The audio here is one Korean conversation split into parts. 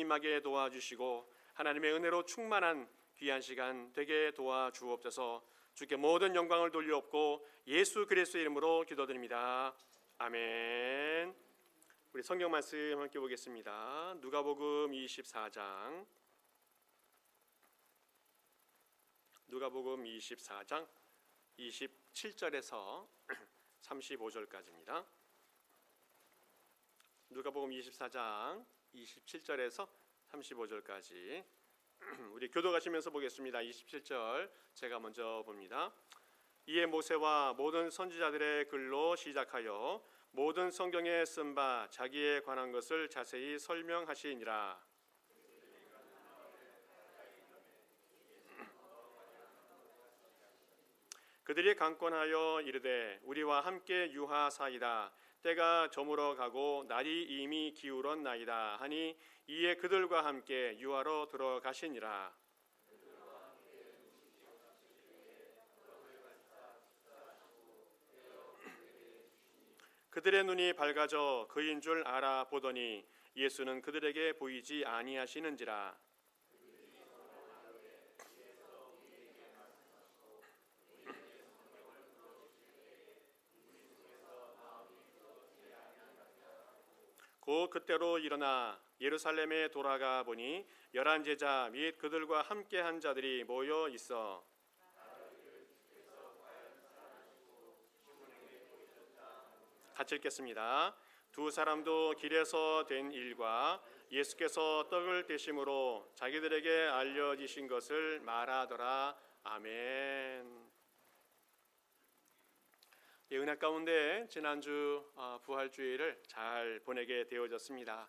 임하게 도와주시고 하나님의 은혜로 충만한 귀한 시간 되게 도와주옵소서. 주께 모든 영광을 돌리옵고 예수 그리스도의 이름으로 기도드립니다. 아멘. 우리 성경 말씀 함께 보겠습니다. 누가복음 24장 27절에서 35절까지입니다. 누가복음 24장 27절에서 35절까지 우리 교도가시면서 보겠습니다. 27절 제가 먼저 봅니다. 이에 모세와 모든 선지자들의 글로 시작하여 모든 성경에 쓴 바 자기에 관한 것을 자세히 설명하시니라. 그들이 강권하여 이르되 우리와 함께 유하사이다. 때가 저물어 가고 날이 이미 기울었나이다 하니 이에 그들과 함께 유하로 들어가시니라. 그들의 눈이 밝아져 그인 줄 알아보더니 예수는 그들에게 보이지 아니하시는지라. 곧 그때로 일어나 예루살렘에 돌아가 보니 11 제자 및 그들과 함께한 자들이 모여 있어 같이 읽겠습니다. 두 사람도 길에서 된 일과 예수께서 떡을 떼심으로 자기들에게 알려지신 것을 말하더라. 아멘. 은혜 가운데 지난주 부활주일을 잘 보내게 되어졌습니다.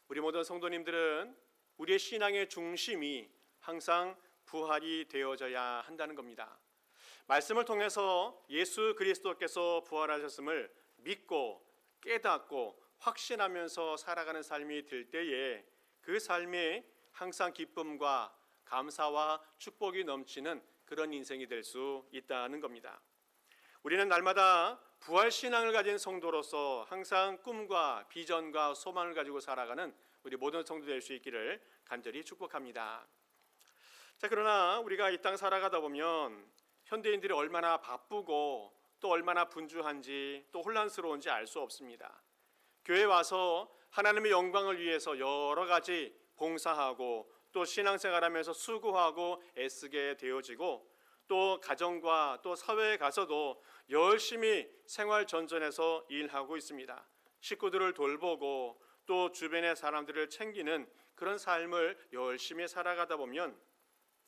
우리 모든 성도님들은 우리의 신앙의 중심이 항상 부활이 되어져야 한다는 겁니다. 말씀을 통해서 예수 그리스도께서 부활하셨음을 믿고 깨닫고 확신하면서 살아가는 삶이 될 때에 그 삶에 항상 기쁨과 감사와 축복이 넘치는 그런 인생이 될 수 있다는 겁니다. 우리는 날마다 부활신앙을 가진 성도로서 항상 꿈과 비전과 소망을 가지고 살아가는 우리 모든 성도 될 수 있기를 간절히 축복합니다. 자, 그러나 우리가 이 땅 살아가다 보면 현대인들이 얼마나 바쁘고 또 얼마나 분주한지 또 혼란스러운지 알 수 없습니다. 교회에 와서 하나님의 영광을 위해서 여러 가지 봉사하고 또 신앙생활하면서 수고하고 애쓰게 되어지고 또 가정과 또 사회에 가서도 열심히 생활 전전해서 일하고 있습니다. 식구들을 돌보고 또 주변의 사람들을 챙기는 그런 삶을 열심히 살아가다 보면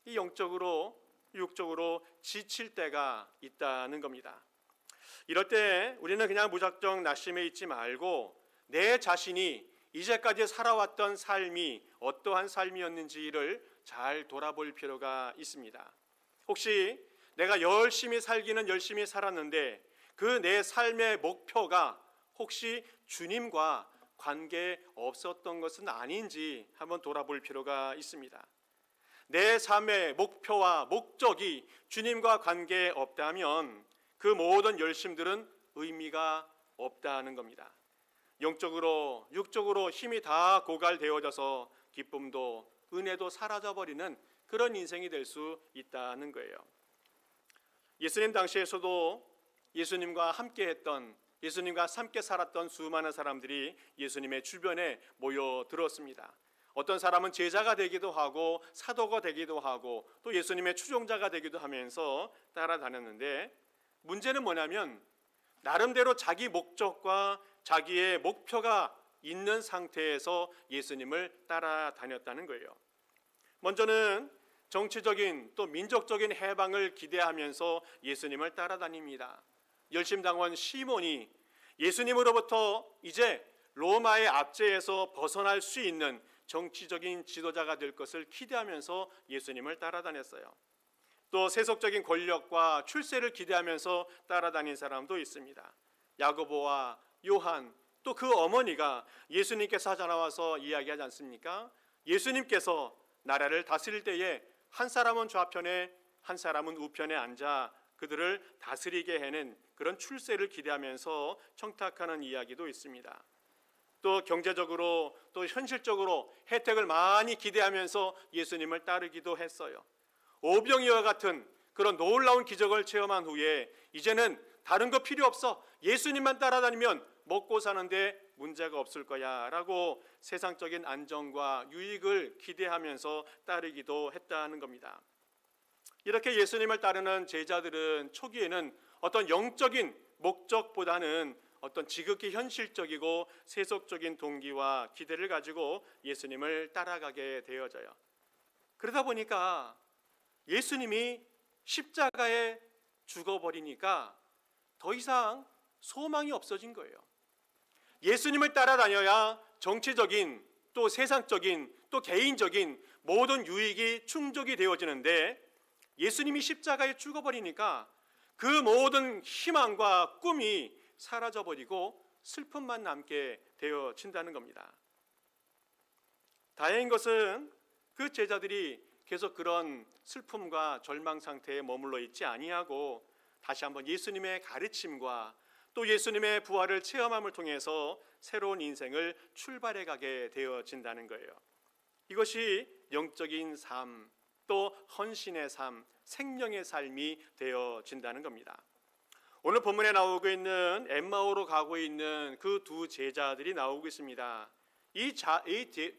이 영적으로 육적으로 지칠 때가 있다는 겁니다. 이럴 때 우리는 그냥 무작정 낙심해 있지 말고 내 자신이 이제까지 살아왔던 삶이 어떠한 삶이었는지를 잘 돌아볼 필요가 있습니다. 혹시 내가 열심히 살기는 열심히 살았는데 그 내 삶의 목표가 혹시 주님과 관계 없었던 것은 아닌지 한번 돌아볼 필요가 있습니다. 내 삶의 목표와 목적이 주님과 관계 없다면 그 모든 열심들은 의미가 없다는 겁니다. 영적으로 육적으로 힘이 다 고갈되어져서 기쁨도 은혜도 사라져버리는 그런 인생이 될 수 있다는 거예요. 예수님 당시에서도 예수님과 함께했던 예수님과 함께 살았던 수많은 사람들이 예수님의 주변에 모여들었습니다. 어떤 사람은 제자가 되기도 하고 사도가 되기도 하고 또 예수님의 추종자가 되기도 하면서 따라다녔는데 문제는 뭐냐면 나름대로 자기 목적과 자기의 목표가 있는 상태에서 예수님을 따라다녔다는 거예요. 먼저는 정치적인 또 민족적인 해방을 기대하면서 예수님을 따라다닙니다. 열심당원 시몬이 예수님으로부터 이제 로마의 압제에서 벗어날 수 있는 정치적인 지도자가 될 것을 기대하면서 예수님을 따라다녔어요. 또 세속적인 권력과 출세를 기대하면서 따라다닌 사람도 있습니다. 야고보와 요한 또 그 어머니가 예수님께서 찾아나와서 이야기하지 않습니까? 예수님께서 나라를 다스릴 때에 한 사람은 좌편에 한 사람은 우편에 앉아 그들을 다스리게 해낸 그런 출세를 기대하면서 청탁하는 이야기도 있습니다. 또 경제적으로 또 현실적으로 혜택을 많이 기대하면서 예수님을 따르기도 했어요. 오병이와 같은 그런 놀라운 기적을 체험한 후에 이제는 다른 거 필요 없어, 예수님만 따라다니면 먹고 사는데 문제가 없을 거야 라고 세상적인 안정과 유익을 기대하면서 따르기도 했다는 겁니다. 이렇게 예수님을 따르는 제자들은 초기에는 어떤 영적인 목적보다는 어떤 지극히 현실적이고 세속적인 동기와 기대를 가지고 예수님을 따라가게 되어져요. 그러다 보니까 예수님이 십자가에 죽어버리니까 더 이상 소망이 없어진 거예요. 예수님을 따라다녀야 정치적인 또 세상적인 또 개인적인 모든 유익이 충족이 되어지는데 예수님이 십자가에 죽어버리니까 그 모든 희망과 꿈이 사라져버리고 슬픔만 남게 되어진다는 겁니다. 다행인 것은 그 제자들이 계속 그런 슬픔과 절망 상태에 머물러 있지 아니하고 다시 한번 예수님의 가르침과 또 예수님의 부활을 체험함을 통해서 새로운 인생을 출발해 가게 되어진다는 거예요. 이것이 영적인 삶, 또 헌신의 삶, 생명의 삶이 되어진다는 겁니다. 오늘 본문에 나오고 있는 엠마오로 가고 있는 그 두 제자들이 나오고 있습니다. 이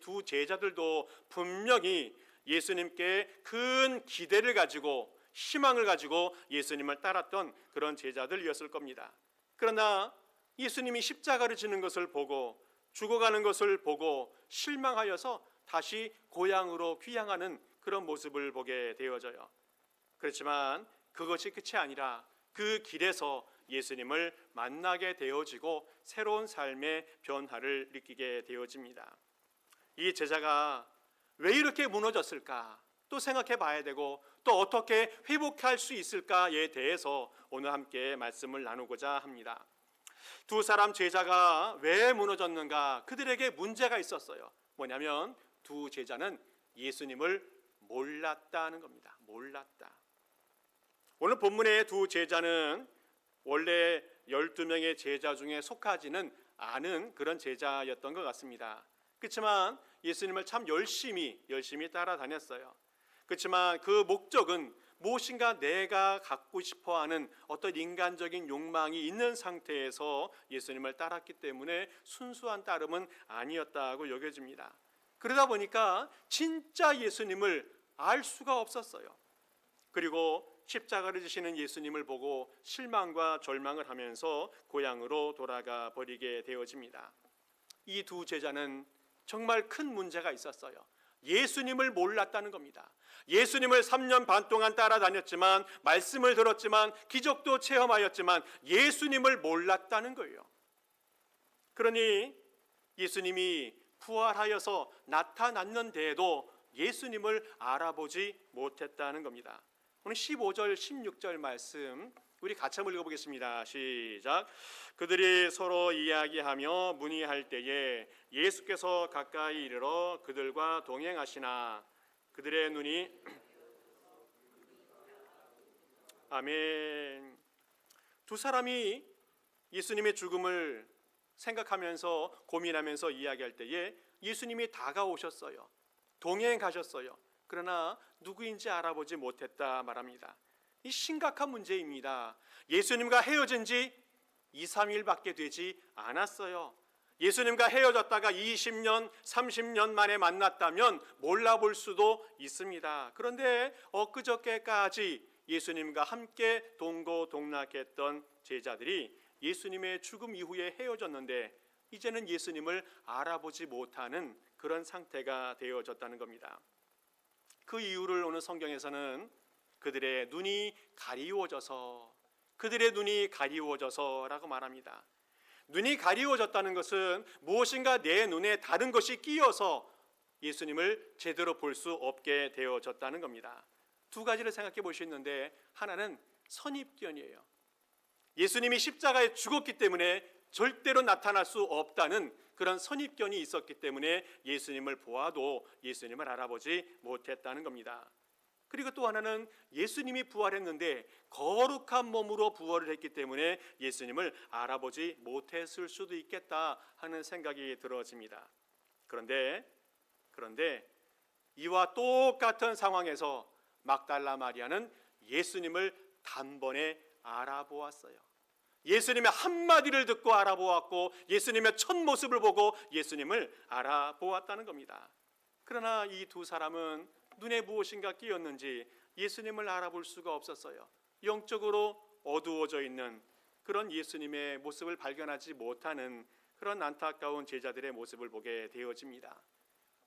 두 제자들도 분명히 예수님께 큰 기대를 가지고 희망을 가지고 예수님을 따랐던 그런 제자들이었을 겁니다. 그러나 예수님이 십자가를 지는 것을 보고 죽어가는 것을 보고 실망하여서 다시 고향으로 귀향하는 그런 모습을 보게 되어져요. 그렇지만 그것이 끝이 아니라 그 길에서 예수님을 만나게 되어지고 새로운 삶의 변화를 느끼게 되어집니다. 이 제자가 왜 이렇게 무너졌을까 또 생각해 봐야 되고 또 어떻게 회복할 수 있을까에 대해서 오늘 함께 말씀을 나누고자 합니다. 두 사람 제자가 왜 무너졌는가? 그들에게 문제가 있었어요. 뭐냐면 두 제자는 예수님을 몰랐다는 겁니다. 몰랐다. 오늘 본문의 두 제자는 원래 12명의 제자 중에 속하지는 않은 그런 제자였던 것 같습니다. 그렇지만 예수님을 참 열심히 따라다녔어요. 그렇지만 그 목적은 무엇인가 내가 갖고 싶어하는 어떤 인간적인 욕망이 있는 상태에서 예수님을 따랐기 때문에 순수한 따름은 아니었다고 여겨집니다. 그러다 보니까 진짜 예수님을 알 수가 없었어요. 그리고 십자가를 지시는 예수님을 보고 실망과 절망을 하면서 고향으로 돌아가 버리게 되어집니다. 이 두 제자는 정말 큰 문제가 있었어요. 예수님을 몰랐다는 겁니다. 예수님을 3년 반 동안 따라다녔지만 말씀을 들었지만 기적도 체험하였지만 예수님을 몰랐다는 거예요. 그러니 예수님이 부활하여서 나타났는데도 예수님을 알아보지 못했다는 겁니다. 오늘 15절 16절 말씀 우리 같이 한번 읽어보겠습니다. 시작. 그들이 서로 이야기하며 문의할 때에 예수께서 가까이 이르러 그들과 동행하시나 그들의 눈이 아멘. 두 사람이 예수님의 죽음을 생각하면서 고민하면서 이야기할 때에 예수님이 다가오셨어요. 동행하셨어요. 그러나 누구인지 알아보지 못했다 말합니다. 이 심각한 문제입니다. 예수님과 헤어진 지 2, 3일밖에 되지 않았어요. 예수님과 헤어졌다가 20년, 30년 만에 만났다면 몰라볼 수도 있습니다. 그런데 엊그저께까지 예수님과 함께 동고동락했던 제자들이 예수님의 죽음 이후에 헤어졌는데 이제는 예수님을 알아보지 못하는 그런 상태가 되어졌다는 겁니다. 그 이유를 오늘 성경에서는 그들의 눈이 가리워져서라고 말합니다. 눈이 가리워졌다는 것은 무엇인가 내 눈에 다른 것이 끼어서 예수님을 제대로 볼 수 없게 되어졌다는 겁니다. 두 가지를 생각해 볼 수 있는데 하나는 선입견이에요. 예수님이 십자가에 죽었기 때문에 절대로 나타날 수 없다는 그런 선입견이 있었기 때문에 예수님을 보아도 예수님을 알아보지 못했다는 겁니다. 그리고 또 하나는 예수님이 부활했는데 거룩한 몸으로 부활을 했기 때문에 예수님을 알아보지 못했을 수도 있겠다 하는 생각이 들어집니다. 그런데 이와 똑같은 상황에서 막달라 마리아는 예수님을 단번에 알아보았어요. 예수님의 한마디를 듣고 알아보았고 예수님의 첫 모습을 보고 예수님을 알아보았다는 겁니다. 그러나 이 두 사람은 눈에 무엇인가 띄었는지 예수님을 알아볼 수가 없었어요. 영적으로 어두워져 있는 그런 예수님의 모습을 발견하지 못하는 그런 안타까운 제자들의 모습을 보게 되어집니다.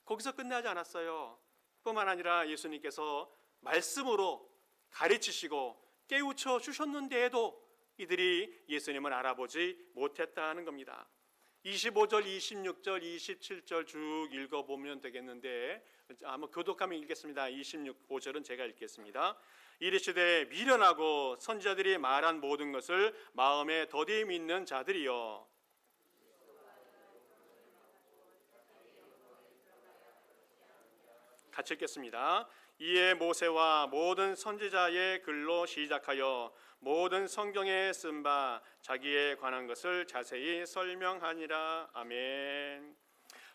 거기서 끝나지 않았어요. 뿐만 아니라 예수님께서 말씀으로 가르치시고 깨우쳐 주셨는데도 이들이 예수님을 알아보지 못했다는 겁니다. 25절, 26절, 27절 쭉 읽어보면 되겠는데 한번 교독하면 읽겠습니다. 25절은 제가 읽겠습니다. 이르시되 미련하고 선지자들이 말한 모든 것을 마음에 더디 믿는 자들이여. 같이 읽겠습니다. 이에 모세와 모든 선지자의 글로 시작하여 모든 성경에 쓴 바 자기에 관한 것을 자세히 설명하니라. 아멘.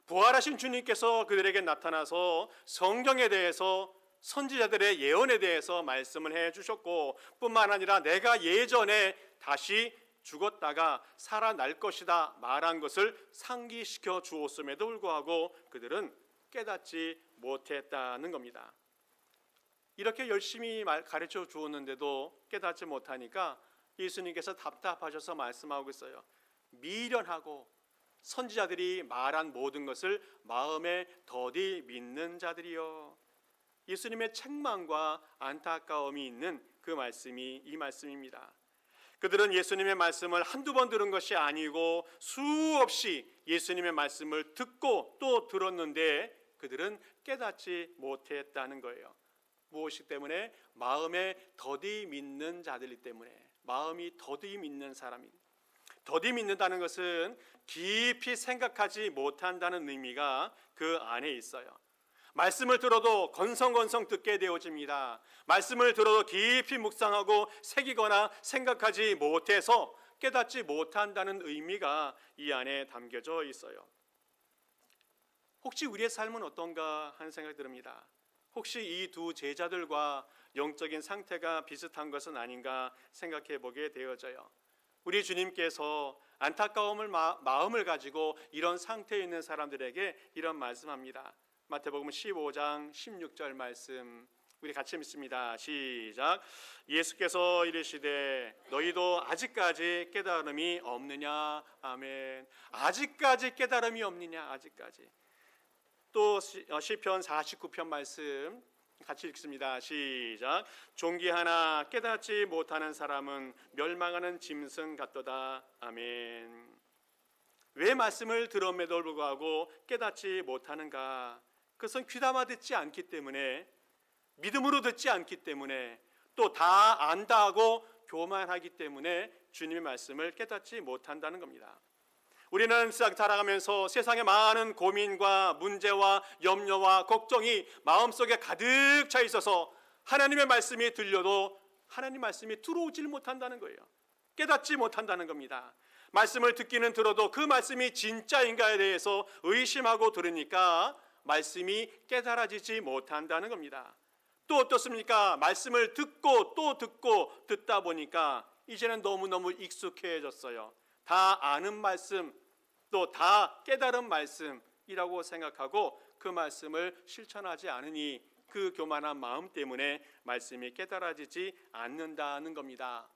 부활하신 주님께서 그들에게 나타나서 성경에 대해서 선지자들의 예언에 대해서 말씀을 해주셨고 뿐만 아니라 내가 예전에 다시 죽었다가 살아날 것이다 말한 것을 상기시켜 주었음에도 불구하고 그들은 깨닫지 못했다는 겁니다. 이렇게 열심히 가르쳐 주었는데도 깨닫지 못하니까 예수님께서 답답하셔서 말씀하고 있어요. 미련하고 선지자들이 말한 모든 것을 마음에 더디 믿는 자들이요. 예수님의 책망과 안타까움이 있는 그 말씀이 이 말씀입니다. 그들은 예수님의 말씀을 한두 번 들은 것이 아니고 수없이 예수님의 말씀을 듣고 또 들었는데 그들은 깨닫지 못했다는 거예요. 무엇이 때문에? 마음에 더디 믿는 자들이기 때문에. 마음이 더디 믿는 사람이. 더디 믿는다는 것은 깊이 생각하지 못한다는 의미가 그 안에 있어요. 말씀을 들어도 건성건성 듣게 되어집니다. 말씀을 들어도 깊이 묵상하고 새기거나 생각하지 못해서 깨닫지 못한다는 의미가 이 안에 담겨져 있어요. 혹시 우리의 삶은 어떤가 하는 생각이 듭니다. 혹시 이 두 제자들과 영적인 상태가 비슷한 것은 아닌가 생각해 보게 되어져요. 우리 주님께서 안타까움을 마음을 가지고 이런 상태에 있는 사람들에게 이런 말씀합니다. 마태복음 15장 16절 말씀 우리 같이 믿습니다. 시작. 예수께서 이르시되 너희도 아직까지 깨달음이 없느냐. 아멘. 아직까지 깨달음이 없느냐. 아직까지. 또 시편 49편 말씀 같이 읽습니다. 시작. 종기 하나 깨닫지 못하는 사람은 멸망하는 짐승 같도다. 아멘. 왜 말씀을 들음에도 불구하고 깨닫지 못하는가? 그것은 귀담아 듣지 않기 때문에, 믿음으로 듣지 않기 때문에, 또 다 안다 하고 교만하기 때문에 주님의 말씀을 깨닫지 못한다는 겁니다. 우리는 살아가면서 세상에 많은 고민과 문제와 염려와 걱정이 마음속에 가득 차 있어서 하나님의 말씀이 들려도 하나님 말씀이 들어오질 못한다는 거예요. 깨닫지 못한다는 겁니다. 말씀을 듣기는 들어도 그 말씀이 진짜인가에 대해서 의심하고 들으니까 말씀이 깨달아지지 못한다는 겁니다. 또 어떻습니까? 말씀을 듣고 또 듣고 듣다 보니까 이제는 너무너무 익숙해졌어요. 다 아는 말씀, 또 다 깨달은 말씀이라고 생각하고 그 말씀을 실천하지 않으니 그 교만한 마음 때문에 말씀이 깨달아지지 않는다는 겁니다.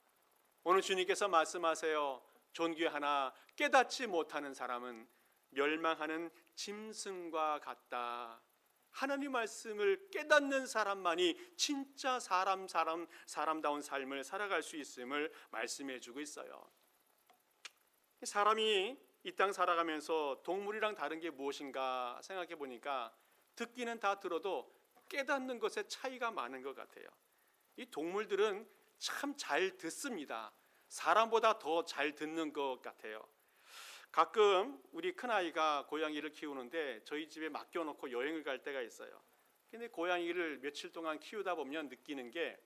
오늘 주님께서 말씀하세요. 존귀 하나 깨닫지 못하는 사람은 멸망하는 짐승과 같다. 하나님 말씀을 깨닫는 사람만이 진짜 사람다운 삶을 살아갈 수 있음을 말씀해 주고 있어요. 사람이 이 땅 살아가면서 동물이랑 다른 게 무엇인가 생각해 보니까 듣기는 다 들어도 깨닫는 것에 차이가 많은 것 같아요. 이 동물들은 참 잘 듣습니다. 사람보다 더 잘 듣는 것 같아요. 가끔 우리 큰아이가 고양이를 키우는데 저희 집에 맡겨놓고 여행을 갈 때가 있어요. 근데 고양이를 며칠 동안 키우다 보면 느끼는 게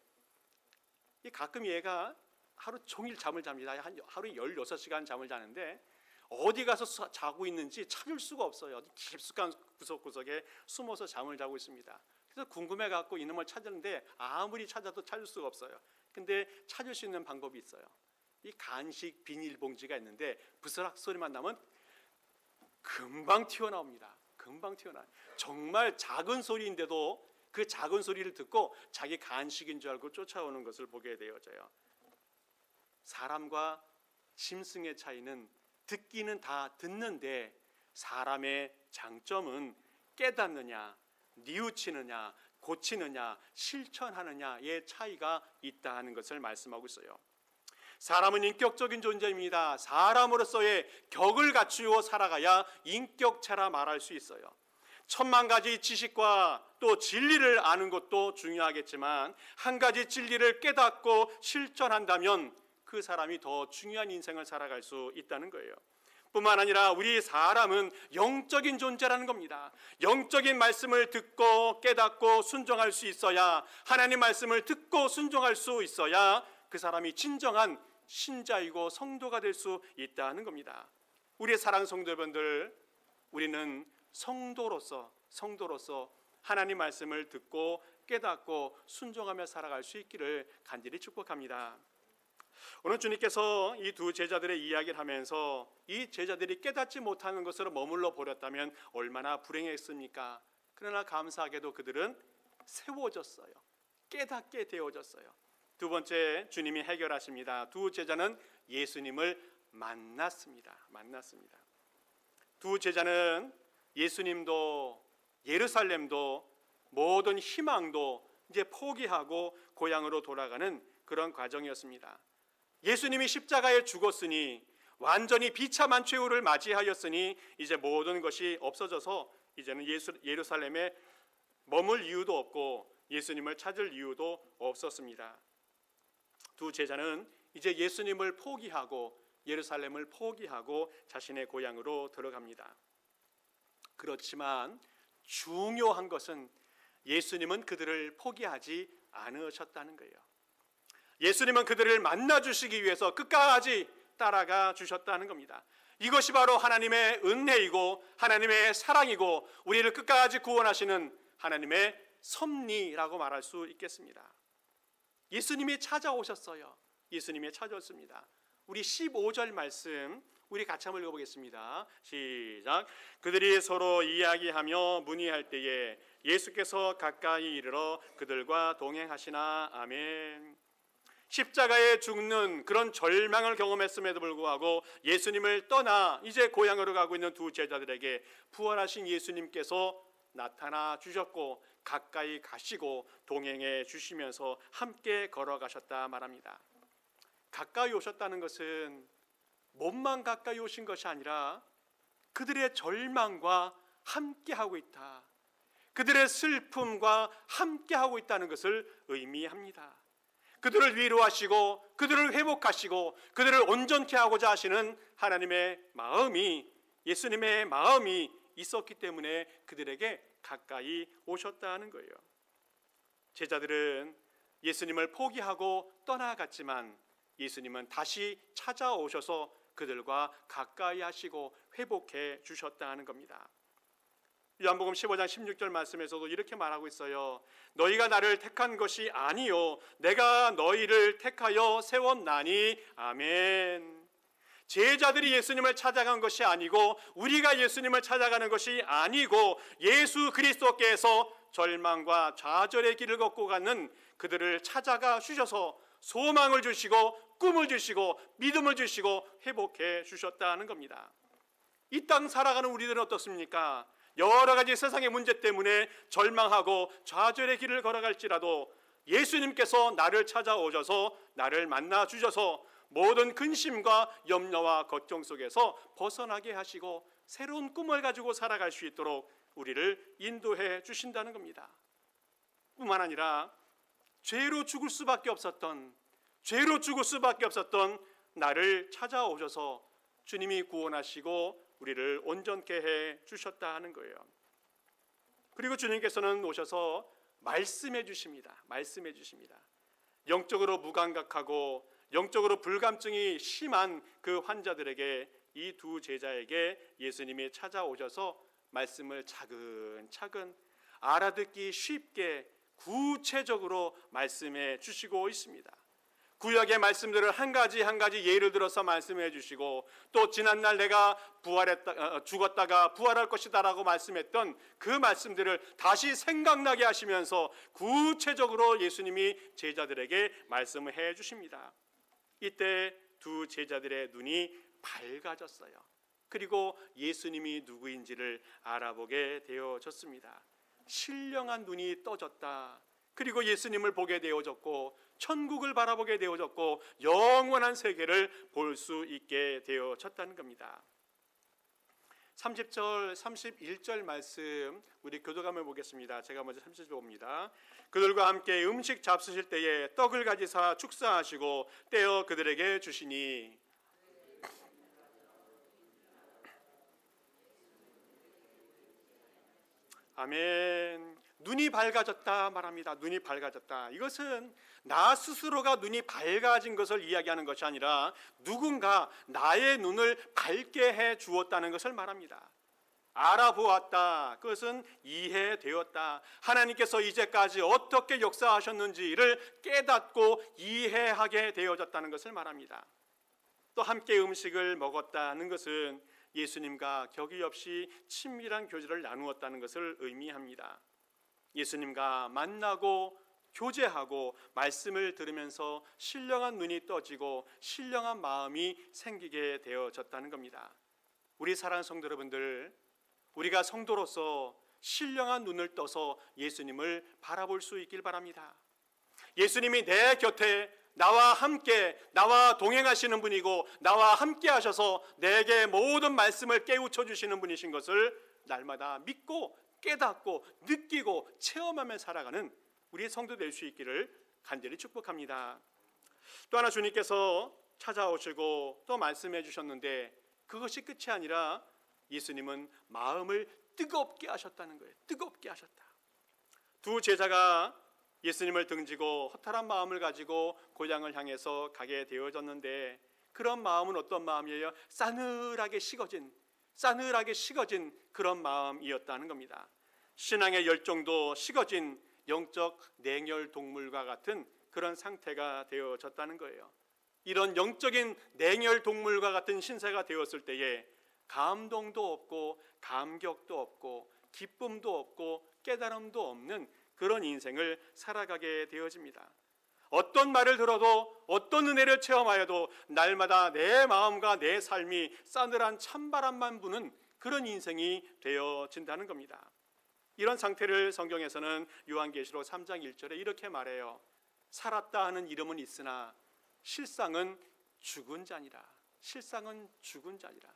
가끔 얘가 하루 종일 잠을 잡니다. 하루에 16시간 잠을 자는데 어디 가서 자고 있는지 찾을 수가 없어요. 어디 깊숙한 구석구석에 숨어서 잠을 자고 있습니다. 그래서 궁금해갖고 이놈을 찾았는데 아무리 찾아도 찾을 수가 없어요. 근데 찾을 수 있는 방법이 있어요. 이 간식 비닐봉지가 있는데 부스락 소리만 나면 금방 튀어나옵니다. 금방 튀어나와요. 정말 작은 소리인데도 그 작은 소리를 듣고 자기 간식인 줄 알고 쫓아오는 것을 보게 되어져요. 사람과 짐승의 차이는 듣기는 다 듣는데 사람의 장점은 깨닫느냐, 뉘우치느냐, 고치느냐, 실천하느냐의 차이가 있다는 것을 말씀하고 있어요. 사람은 인격적인 존재입니다. 사람으로서의 격을 갖추어 살아가야 인격체라 말할 수 있어요. 천만 가지 지식과 또 진리를 아는 것도 중요하겠지만 한 가지 진리를 깨닫고 실천한다면 그 사람이 더 중요한 인생을 살아갈 수 있다는 거예요. 뿐만 아니라 우리 사람은 영적인 존재라는 겁니다. 영적인 말씀을 듣고 깨닫고 순종할 수 있어야, 하나님 말씀을 듣고 순종할 수 있어야 그 사람이 진정한 신자이고 성도가 될 수 있다는 겁니다. 우리의 사랑 성도 여러분들, 우리는 성도로서 하나님 말씀을 듣고 깨닫고 순종하며 살아갈 수 있기를 간절히 축복합니다. 오늘 주님께서 이 두 제자들의 이야기를 하면서 이 제자들이 깨닫지 못하는 것으로 머물러 버렸다면 얼마나 불행했습니까? 그러나 감사하게도 그들은 세워졌어요. 깨닫게 되어졌어요. 두 번째, 주님이 해결하십니다. 두 제자는 예수님을 만났습니다. 두 제자는 예수님도 예루살렘도 모든 희망도 이제 포기하고 고향으로 돌아가는 그런 과정이었습니다. 예수님이 십자가에 죽었으니, 완전히 비참한 최후를 맞이하였으니 이제 모든 것이 없어져서 이제는 예루살렘에 머물 이유도 없고 예수님을 찾을 이유도 없었습니다. 두 제자는 이제 예수님을 포기하고 예루살렘을 포기하고 자신의 고향으로 들어갑니다. 그렇지만 중요한 것은 예수님은 그들을 포기하지 않으셨다는 거예요. 예수님은 그들을 만나주시기 위해서 끝까지 따라가 주셨다는 겁니다. 이것이 바로 하나님의 은혜이고 하나님의 사랑이고 우리를 끝까지 구원하시는 하나님의 섭리라고 말할 수 있겠습니다. 예수님이 찾아오셨어요. 예수님이 찾아왔습니다. 우리 15절 말씀 우리 같이 한번 읽어보겠습니다. 시작. 그들이 서로 이야기하며 문의할 때에 예수께서 가까이 이르러 그들과 동행하시나. 아멘. 십자가에 죽는 그런 절망을 경험했음에도 불구하고 예수님을 떠나 이제 고향으로 가고 있는 두 제자들에게 부활하신 예수님께서 나타나 주셨고 가까이 가시고 동행해 주시면서 함께 걸어가셨다 말합니다. 가까이 오셨다는 것은 몸만 가까이 오신 것이 아니라 그들의 절망과 함께하고 있다, 그들의 슬픔과 함께하고 있다는 것을 의미합니다. 그들을 위로하시고 그들을 회복하시고 그들을 온전케 하고자 하시는 하나님의 마음이, 예수님의 마음이 있었기 때문에 그들에게 가까이 오셨다는 거예요. 제자들은 예수님을 포기하고 떠나갔지만 예수님은 다시 찾아오셔서 그들과 가까이 하시고 회복해 주셨다는 겁니다. 요한복음 15장 16절 말씀에서도 이렇게 말하고 있어요. 너희가 나를 택한 것이 아니요 내가 너희를 택하여 세웠나니. 아멘. 제자들이 예수님을 찾아간 것이 아니고 우리가 예수님을 찾아가는 것이 아니고 예수 그리스도께서 절망과 좌절의 길을 걷고 가는 그들을 찾아가 주셔서 소망을 주시고 꿈을 주시고 믿음을 주시고 회복해 주셨다는 겁니다. 이 땅 살아가는 우리들은 어떻습니까? 여러 가지 세상의 문제 때문에 절망하고 좌절의 길을 걸어갈지라도 예수님께서 나를 찾아오셔서 나를 만나 주셔서 모든 근심과 염려와 걱정 속에서 벗어나게 하시고 새로운 꿈을 가지고 살아갈 수 있도록 우리를 인도해 주신다는 겁니다. 뿐만 아니라 죄로 죽을 수밖에 없었던 나를 찾아오셔서 주님이 구원하시고 우리를 온전케 해 주셨다 하는 거예요. 그리고 주님께서는 오셔서 말씀해 주십니다. 말씀해 주십니다. 영적으로 무감각하고 영적으로 불감증이 심한 그 환자들에게, 이 두 제자에게 예수님이 찾아오셔서 말씀을 차근차근 알아듣기 쉽게 구체적으로 말씀해 주시고 있습니다. 구약의 말씀들을 한 가지 한 가지 예를 들어서 말씀해 주시고, 또 지난날 내가 죽었다가 부활할 것이다 라고 말씀했던 그 말씀들을 다시 생각나게 하시면서 구체적으로 예수님이 제자들에게 말씀을 해 주십니다. 이때 두 제자들의 눈이 밝아졌어요. 그리고 예수님이 누구인지를 알아보게 되어졌습니다. 신령한 눈이 떠졌다. 그리고 예수님을 보게 되어졌고, 천국을 바라보게 되어졌고, 영원한 세계를 볼 수 있게 되어졌다는 겁니다. 30절, 31절 말씀 우리 교도감을 보겠습니다. 제가 먼저 30절 봅니다. 그들과 함께 음식 잡수실 때에 떡을 가지사 축사하시고 떼어 그들에게 주시니, 아멘. 눈이 밝아졌다 말합니다. 눈이 밝아졌다. 이것은 나 스스로가 눈이 밝아진 것을 이야기하는 것이 아니라 누군가 나의 눈을 밝게 해 주었다는 것을 말합니다. 알아보았다. 그것은 이해되었다. 하나님께서 이제까지 어떻게 역사하셨는지를 깨닫고 이해하게 되어졌다는 것을 말합니다. 또 함께 음식을 먹었다는 것은 예수님과 격의 없이 친밀한 교제를 나누었다는 것을 의미합니다. 예수님과 만나고 교제하고 말씀을 들으면서 신령한 눈이 떠지고 신령한 마음이 생기게 되어졌다는 겁니다. 우리 사랑하는 성도 여러분들, 우리가 성도로서 신령한 눈을 떠서 예수님을 바라볼 수 있길 바랍니다. 예수님이 내 곁에 나와 함께, 나와 동행하시는 분이고 나와 함께 하셔서 내게 모든 말씀을 깨우쳐 주시는 분이신 것을 날마다 믿고 깨닫고 느끼고 체험하며 살아가는 우리의 성도 될 수 있기를 간절히 축복합니다. 또 하나, 주님께서 찾아오시고 또 말씀해 주셨는데 그것이 끝이 아니라 예수님은 마음을 뜨겁게 하셨다는 거예요. 뜨겁게 하셨다. 두 제자가 예수님을 등지고 허탈한 마음을 가지고 고향을 향해서 가게 되어졌는데, 그런 마음은 어떤 마음이에요? 싸늘하게 식어진 그런 마음이었다는 겁니다. 신앙의 열정도 식어진 영적 냉혈 동물과 같은 그런 상태가 되어졌다는 거예요. 이런 영적인 냉혈 동물과 같은 신세가 되었을 때에 감동도 없고 감격도 없고 기쁨도 없고 깨달음도 없는 그런 인생을 살아가게 되어집니다. 어떤 말을 들어도 어떤 은혜를 체험하여도 날마다 내 마음과 내 삶이 싸늘한 찬바람만 부는 그런 인생이 되어진다는 겁니다. 이런 상태를 성경에서는 요한계시록 3장 1절에 이렇게 말해요. 살았다 하는 이름은 있으나 실상은 죽은 자니라. 실상은 죽은 자니라.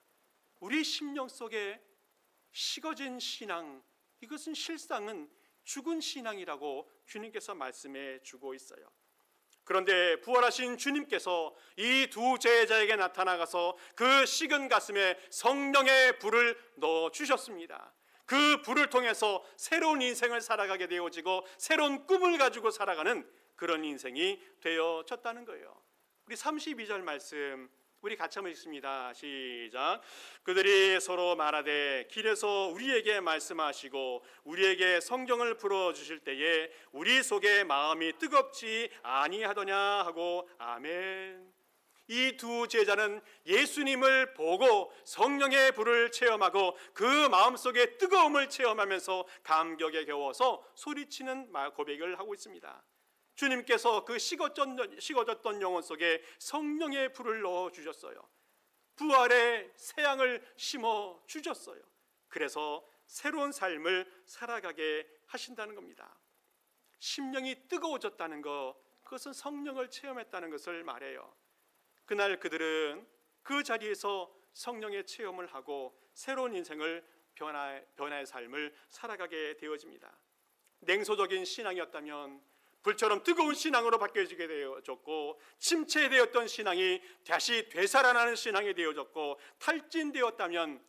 우리 심령 속에 식어진 신앙, 이것은 실상은 죽은 신앙이라고 주님께서 말씀해 주고 있어요. 그런데 부활하신 주님께서 이 두 제자에게 나타나가서 그 식은 가슴에 성령의 불을 넣어 주셨습니다. 그 불을 통해서 새로운 인생을 살아가게 되어지고 새로운 꿈을 가지고 살아가는 그런 인생이 되어졌다는 거예요. 우리 32절 말씀 우리 같이 한번 읽습니다. 시작. 그들이 서로 말하되 길에서 우리에게 말씀하시고 우리에게 성경을 풀어주실 때에 우리 속에 마음이 뜨겁지 아니하더냐 하고 아멘. 이 두 제자는 예수님을 보고 성령의 불을 체험하고 그 마음속에 뜨거움을 체험하면서 감격에 겨워서 소리치는 고백을 하고 있습니다. 주님께서 그 식어졌던 영혼 속에 성령의 불을 넣어 주셨어요. 부활의 새양을 심어 주셨어요. 그래서 새로운 삶을 살아가게 하신다는 겁니다. 심령이 뜨거워졌다는 것, 그것은 성령을 체험했다는 것을 말해요. 그날 그들은 그 자리에서 성령의 체험을 하고 새로운 인생을 변화의 삶을 살아가게 되어집니다. 냉소적인 신앙이었다면 불처럼 뜨거운 신앙으로 바뀌어지게 되어졌고, 침체되었던 신앙이 다시 되살아나는 신앙이 되어졌고, 탈진되었다면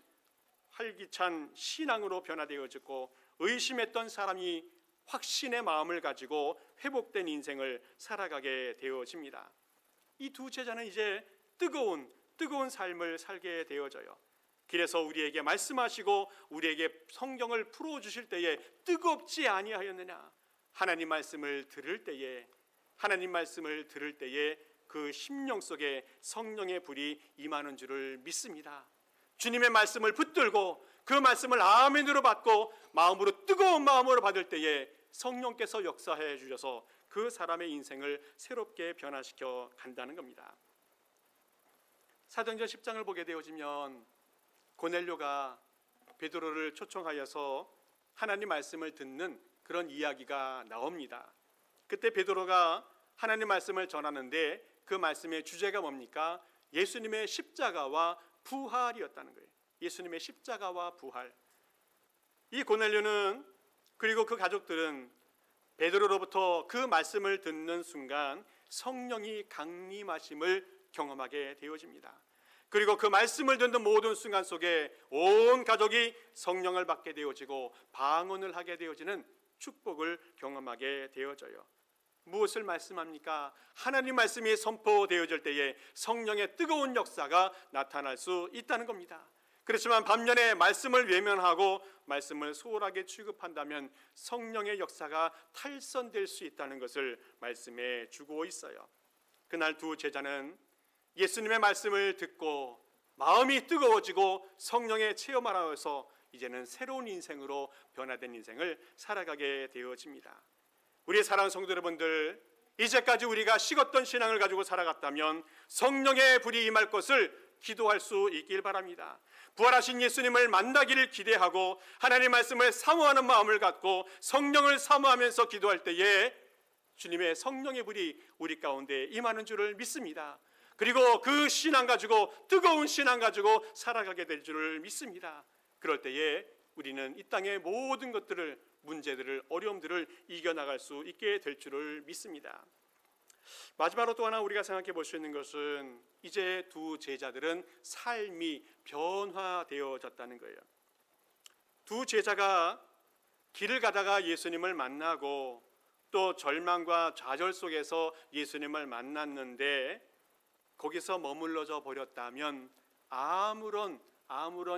활기찬 신앙으로 변화되어졌고, 의심했던 사람이 확신의 마음을 가지고 회복된 인생을 살아가게 되어집니다. 이 두 제자는 이제 뜨거운 삶을 살게 되어져요. 길에서 우리에게 말씀하시고 우리에게 성경을 풀어주실 때에 뜨겁지 아니하였느냐. 하나님 말씀을 들을 때에 그 심령 속에 성령의 불이 임하는 줄을 믿습니다. 주님의 말씀을 붙들고 그 말씀을 아멘으로 받고 마음으로 뜨거운 마음으로 받을 때에 성령께서 역사해 주셔서 그 사람의 인생을 새롭게 변화시켜 간다는 겁니다. 사도행전 10장을 보게 되어지면 고넬료가 베드로를 초청하여서 하나님 말씀을 듣는 그런 이야기가 나옵니다. 그때 베드로가 하나님 말씀을 전하는데 그 말씀의 주제가 뭡니까? 예수님의 십자가와 부활이었다는 거예요. 예수님의 십자가와 부활. 이 고넬료는 그리고 그 가족들은 베드로로부터 그 말씀을 듣는 순간 성령이 강림하심을 경험하게 되어집니다. 그리고 그 말씀을 듣는 모든 순간 속에 온 가족이 성령을 받게 되어지고 방언을 하게 되어지는 축복을 경험하게 되어져요. 무엇을 말씀합니까? 하나님 말씀이 선포되어질 때에 성령의 뜨거운 역사가 나타날 수 있다는 겁니다. 그렇지만 반면에 말씀을 외면하고 말씀을 소홀하게 취급한다면 성령의 역사가 탈선될 수 있다는 것을 말씀해 주고 있어요. 그날 두 제자는 예수님의 말씀을 듣고 마음이 뜨거워지고 성령의 체험하여서 이제는 새로운 인생으로 변화된 인생을 살아가게 되어집니다. 우리의 사랑하는 성도 여러분들, 이제까지 우리가 식었던 신앙을 가지고 살아갔다면 성령의 불이 임할 것을 기도할 수 있길 바랍니다. 부활하신 예수님을 만나기를 기대하고 하나님의 말씀을 사모하는 마음을 갖고 성령을 사모하면서 기도할 때에 주님의 성령의 불이 우리 가운데 임하는 줄을 믿습니다. 그리고 그 신앙 가지고 뜨거운 신앙 가지고 살아가게 될 줄을 믿습니다. 그럴 때에 우리는 이 땅의 모든 것들을, 문제들을, 어려움들을 이겨나갈 수 있게 될 줄을 믿습니다. 마지막으로 또 하나 우리가 생각해 볼 수 있는 것은 이제 두 제자들은 삶이 변화되어졌다는 거예요. 두 제자가 길을 가다가 예수님을 만나고 또 절망과 좌절 속에서 예수님을 만났는데 거기서 머물러져 버렸다면 아무런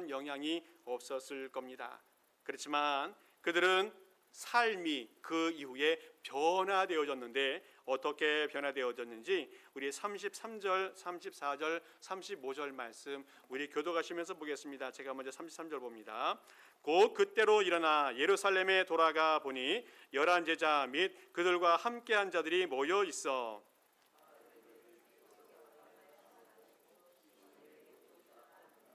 영향이 없었을 겁니다. 그렇지만 그들은 삶이 그 이후에 변화되어졌는데 어떻게 변화되어졌는지 우리 33절, 34절, 35절 말씀 우리 교도가시면서 보겠습니다. 제가 먼저 33절 봅니다. 곧 그때로 일어나 예루살렘에 돌아가 보니 11 제자 및 그들과 함께한 자들이 모여 있어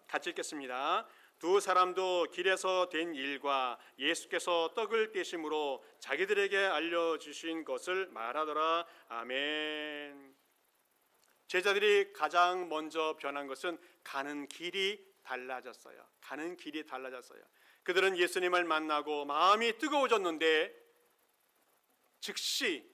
같이 읽겠습니다. 두 사람도 길에서 된 일과 예수께서 떡을 떼심으로 자기들에게 알려주신 것을 말하더라. 아멘. 제자들이 가장 먼저 변한 것은 가는 길이 달라졌어요. 그들은 예수님을 만나고 마음이 뜨거워졌는데 즉시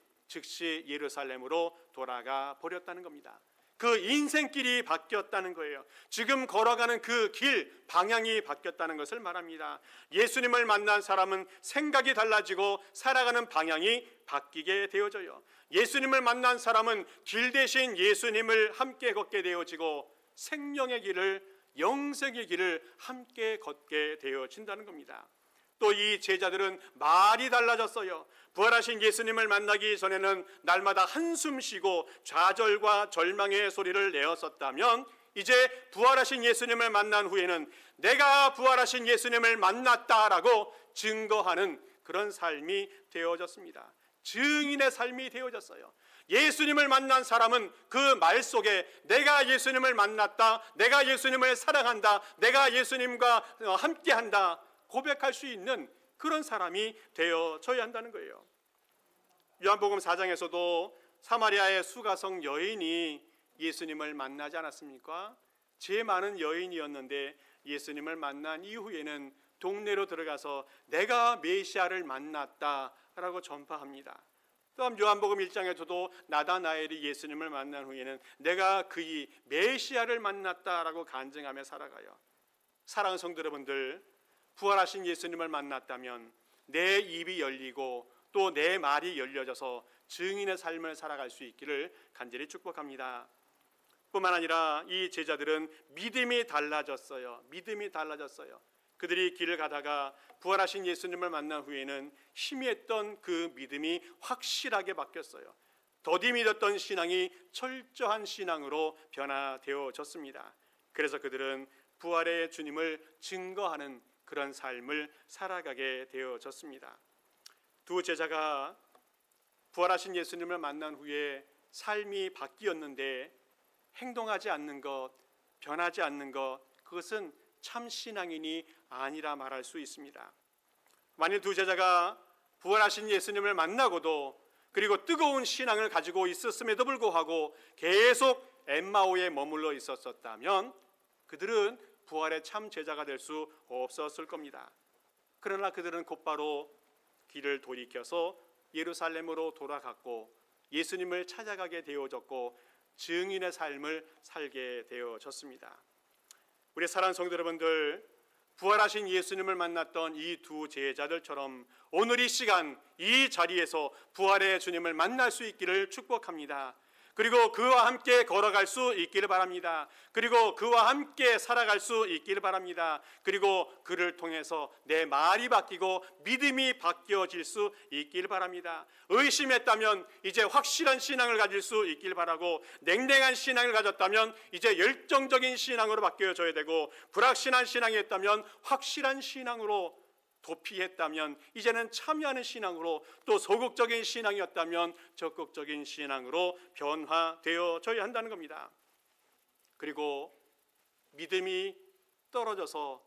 예루살렘으로 돌아가 버렸다는 겁니다. 그 인생길이 바뀌었다는 거예요. 지금 걸어가는 그 길 방향이 바뀌었다는 것을 말합니다. 예수님을 만난 사람은 생각이 달라지고 살아가는 방향이 바뀌게 되어져요. 예수님을 만난 사람은 길 대신 예수님을 함께 걷게 되어지고 생명의 길을, 영생의 길을 함께 걷게 되어진다는 겁니다. 또 이 제자들은 말이 달라졌어요. 부활하신 예수님을 만나기 전에는 날마다 한숨 쉬고 좌절과 절망의 소리를 내었었다면 이제 부활하신 예수님을 만난 후에는 내가 부활하신 예수님을 만났다라고 증거하는 그런 삶이 되어졌습니다. 증인의 삶이 되어졌어요. 예수님을 만난 사람은 그 말 속에 내가 예수님을 만났다, 내가 예수님을 사랑한다, 내가 예수님과 함께한다 고백할 수 있는 그런 사람이 되어져야 한다는 거예요. 요한복음 4장에서도 사마리아의 수가성 여인이 예수님을 만나지 않았습니까? 죄 많은 여인이었는데 예수님을 만난 이후에는 동네로 들어가서 내가 메시아를 만났다라고 전파합니다. 또한 요한복음 1장에서도 나다나엘이 예수님을 만난 후에는 내가 그의 메시아를 만났다라고 간증하며 살아가요. 사랑하는 성도 여러분들, 부활하신 예수님을 만났다면 내 입이 열리고 또 내 말이 열려져서 증인의 삶을 살아갈 수 있기를 간절히 축복합니다. 뿐만 아니라 이 제자들은 믿음이 달라졌어요. 믿음이 달라졌어요. 그들이 길을 가다가 부활하신 예수님을 만난 후에는 희미했던 그 믿음이 확실하게 바뀌었어요. 더디 믿었던 신앙이 철저한 신앙으로 변화되어졌습니다. 그래서 그들은 부활의 주님을 증거하는 그런 삶을 살아가게 되어졌습니다. 두 제자가 부활하신 예수님을 만난 후에 삶이 바뀌었는데 행동하지 않는 것, 변하지 않는 것, 그것은 참 신앙인이 아니라 말할 수 있습니다. 만일 두 제자가 부활하신 예수님을 만나고도 그리고 뜨거운 신앙을 가지고 있었음에도 불구하고 계속 엠마오에 머물러 있었다면 그들은 부활의 참 제자가 될 수 없었을 겁니다. 그러나 그들은 곧바로 길을 돌이켜서 예루살렘으로 돌아갔고 예수님을 찾아가게 되어졌고 증인의 삶을 살게 되어졌습니다. 우리 사랑하는 성도 여러분들, 부활하신 예수님을 만났던 이 두 제자들처럼 오늘 이 시간 이 자리에서 부활의 주님을 만날 수 있기를 축복합니다. 그리고 그와 함께 걸어갈 수 있기를 바랍니다. 그리고 그와 함께 살아갈 수 있기를 바랍니다. 그리고 그를 통해서 내 말이 바뀌고 믿음이 바뀌어질 수 있기를 바랍니다. 의심했다면 이제 확실한 신앙을 가질 수 있기를 바라고, 냉랭한 신앙을 가졌다면 이제 열정적인 신앙으로 바뀌어져야 되고, 불확실한 신앙이었다면 확실한 신앙으로 도피했다면 이제는 참여하는 신앙으로, 또 소극적인 신앙이었다면 적극적인 신앙으로 변화되어져야 한다는 겁니다. 그리고 믿음이 떨어져서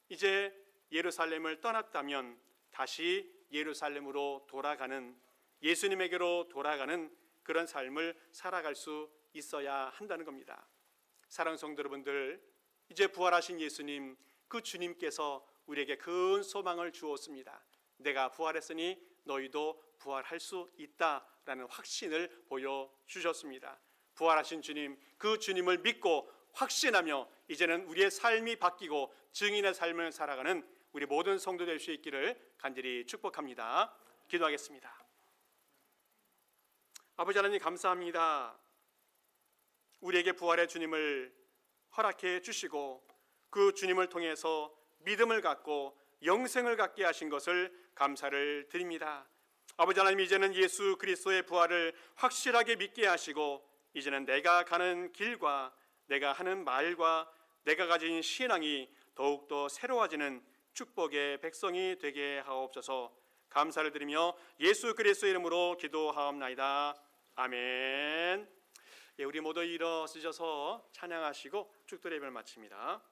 이제 예루살렘을 떠났다면 다시 예루살렘으로 돌아가는, 예수님에게로 돌아가는 그런 삶을 살아갈 수 있어야 한다는 겁니다. 사랑하는 성도 여러분들, 이제 부활하신 예수님, 그 주님께서 우리에게 큰 소망을 주었습니다. 내가 부활했으니 너희도 부활할 수 있다라는 확신을 보여주셨습니다. 부활하신 주님, 그 주님을 믿고 확신하며 이제는 우리의 삶이 바뀌고 증인의 삶을 살아가는 우리 모든 성도 될 수 있기를 간절히 축복합니다. 기도하겠습니다. 아버지 하나님, 감사합니다. 우리에게 부활의 주님을 허락해 주시고 그 주님을 통해서 믿음을 갖고 영생을 갖게 하신 것을 감사를 드립니다. 아버지 하나님, 이제는 예수 그리스도의 부활을 확실하게 믿게 하시고 이제는 내가 가는 길과 내가 하는 말과 내가 가진 신앙이 더욱더 새로워지는 축복의 백성이 되게 하옵소서. 감사를 드리며 예수 그리스도의 이름으로 기도하옵나이다. 아멘. 우리 모두 일어서셔서 찬양하시고 축도 예배를 마칩니다.